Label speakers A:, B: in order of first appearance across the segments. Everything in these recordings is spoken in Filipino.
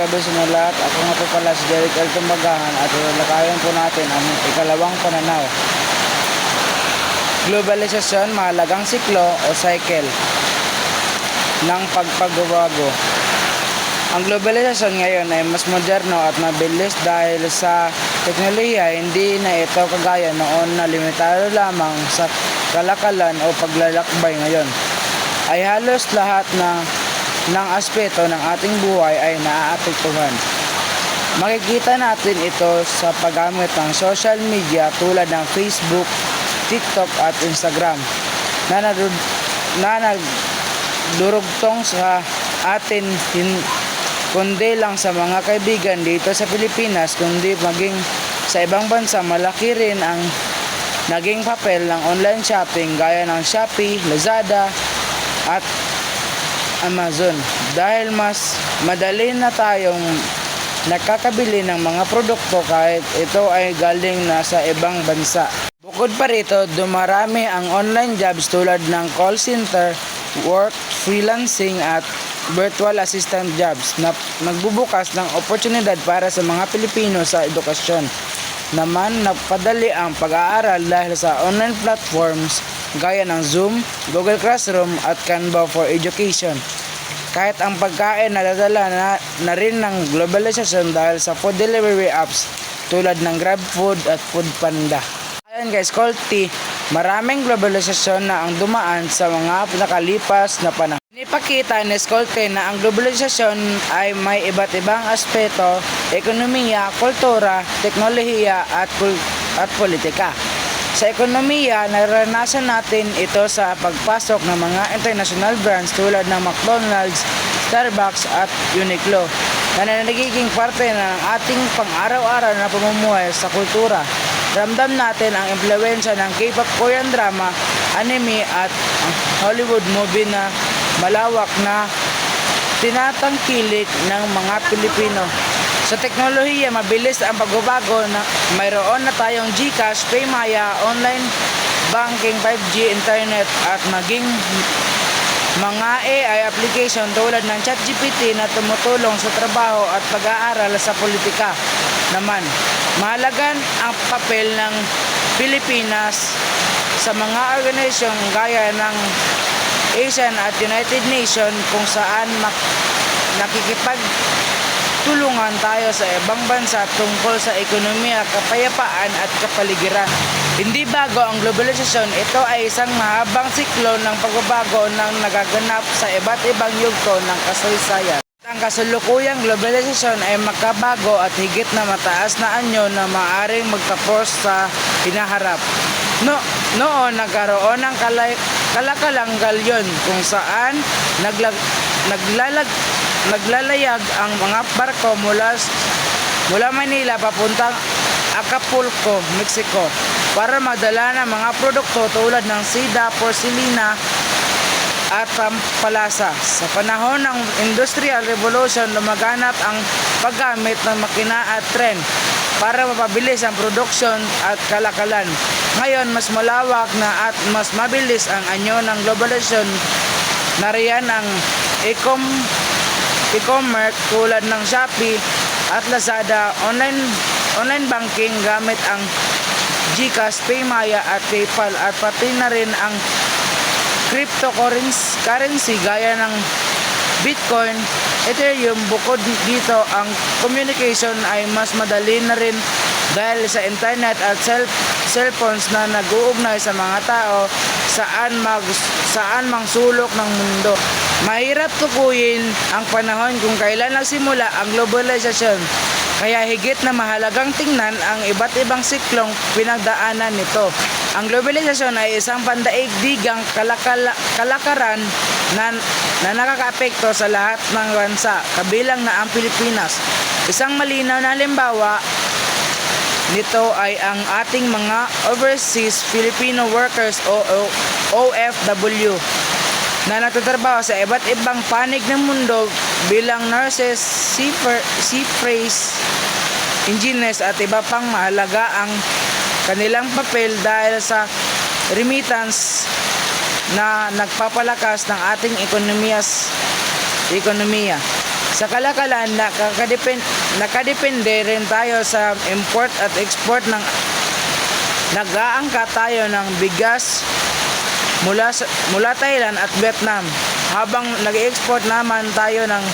A: Gabi sa mga lahat, ako nga po pala si Derek L. Tumbagahan at lalakayan po natin ang ikalawang pananaw. Globalisasyon, mahalagang siklo o cycle ng pagpagbabago. Ang globalisasyon ngayon ay mas moderno at mabilis dahil sa teknolohiya. Hindi na ito kagaya noon na limitado lamang sa kalakalan o paglalakbay. Ngayon ay halos lahat ng aspeto ng ating buhay ay naaapektuhan. Makikita natin ito sa paggamit ng social media tulad ng Facebook, TikTok at Instagram na nagdurugtong sa atin kundi lang sa mga kaibigan dito sa Pilipinas kundi maging sa ibang bansa. Malaki rin ang naging papel ng online shopping gaya ng Shopee, Lazada at Amazon dahil mas madali na tayong nakakabili ng mga produkto kahit ito ay galing na sa ibang bansa. Bukod pa rito, dumarami ang online jobs tulad ng call center, work, freelancing at virtual assistant jobs na nagbubukas ng oportunidad para sa mga Pilipino. Sa edukasyon naman, napadali ang pag-aaral dahil sa online platforms gaya ng Zoom, Google Classroom at Canva for Education. Kahit ang pagkain nadadala na rin ng globalisasyon dahil sa food delivery apps tulad ng GrabFood at Foodpanda. Ayan guys, Colty, maraming globalisasyon na ang dumaan sa mga nakalipas na panahon. Ipakita ni Scolte na ang globalisasyon ay may iba't ibang aspeto, ekonomiya, kultura, teknolohiya at politika. Sa ekonomiya, naranasan natin ito sa pagpasok ng mga international brands tulad ng McDonald's, Starbucks at Uniqlo na nagiging parte ng ating pang-araw-araw na pamumuhay sa kultura. Ramdam natin ang impluwensya ng K-pop, Korean drama, anime at Hollywood movie na malawak na tinatangkilik ng mga Pilipino. Sa teknolohiya, mabilis ang pagbabago na mayroon na tayong GCash, Paymaya, online banking, 5G, internet at maging mga AI application tulad ng ChatGPT na tumutulong sa trabaho at pag-aaral. Sa politika naman, mahalagan ang papel ng Pilipinas sa mga organisasyon gaya ng ASEAN at United Nations kung saan nakikipagtulungan tayo sa ibang bansa tungkol sa ekonomiya, kapayapaan at kapaligiran. Hindi bago ang globalisasyon, ito ay isang mahabang siklo ng pagbabago na nagaganap sa iba't ibang yugto ng kasaysayan. Ang kasalukuyang globalisasyon ay makabago at higit na mataas na anyo na maaaring magtapos sa hinaharap. Noon nagkaroon ng kalakalang galyon kung saan naglalayag ang mga barko mula Manila papuntang Acapulco, Mexico para madala ng mga produkto tulad ng seda, porcelina at pampalasa. Sa panahon ng Industrial Revolution, lumaganap ang paggamit ng makina at tren para mapabilis ang produksyon at kalakalan. Ngayon, mas malawak na at mas mabilis ang anyo ng globalisasyon. Nariyan ang e-commerce tulad ng Shopee at Lazada, online banking gamit ang GCash, Paymaya at PayPal at pati na rin ang cryptocurrency gaya ng Bitcoin, Ethereum. Bukod dito, ang communication ay mas madali na rin dahil sa internet at cellphones na nag-uugnay sa mga tao saan mang sulok ng mundo. Mahirap tukuyin ang panahon kung kailan nagsimula ang globalisasyon, kaya higit na mahalagang tingnan ang iba't ibang siklong pinagdaanan nito. Ang globalisasyon ay isang pandaigdigang kalakaran na nakakaapekto sa lahat ng bansa, kabilang na ang Pilipinas. Isang malinaw na halimbawa nito ay ang ating mga overseas Filipino workers o OFW na nagtatrabaho sa iba't ibang panig ng mundo bilang nurses, seafarers, engineers at iba pang. Mahalaga ang kanilang papel dahil sa remittance na nagpapalakas ng ating ekonomiya. Sa kalakalan, nakadepende rin tayo sa import at export ng nag-aangkat tayo ng bigas mula Thailand at Vietnam, habang nag-export naman tayo ng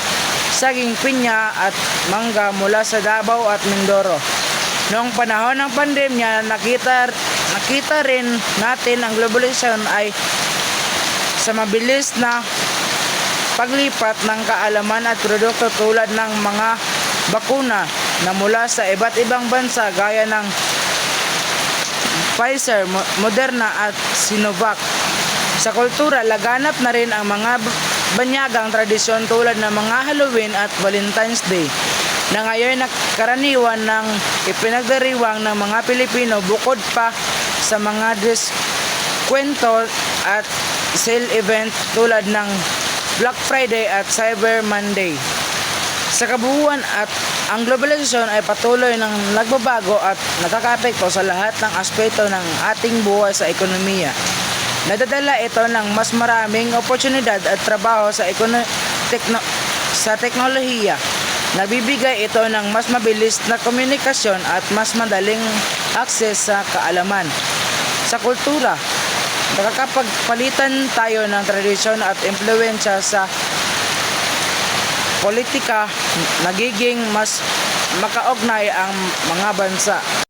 A: saging, pinya at mangga mula sa Davao at Mindoro. Noong panahon ng pandemya, nakita rin natin ang globalisasyon ay sa mabilis na paglipat ng kaalaman at produkto tulad ng mga bakuna na mula sa iba't ibang bansa gaya ng Pfizer, Moderna at Sinovac. Sa kultura, laganap na rin ang mga banyagang tradisyon tulad ng mga Halloween at Valentine's Day na ngayon karaniwan ng ipinagdiriwang ng mga Pilipino, bukod pa sa mga kwento at sale event tulad ng Black Friday at Cyber Monday. Sa kabuuan, at ang globalisasyon ay patuloy ng nagbabago at nakakaapekto sa lahat ng aspeto ng ating buhay sa ekonomiya. Nadadala ito ng mas maraming oportunidad at trabaho sa teknolohiya. Nagbibigay ito ng mas mabilis na komunikasyon at mas madaling akses sa kaalaman. Sa kultura, nakakapagpalitan tayo ng tradisyon at impluwensya sa politika, nagiging mas makaugnay ang mga bansa.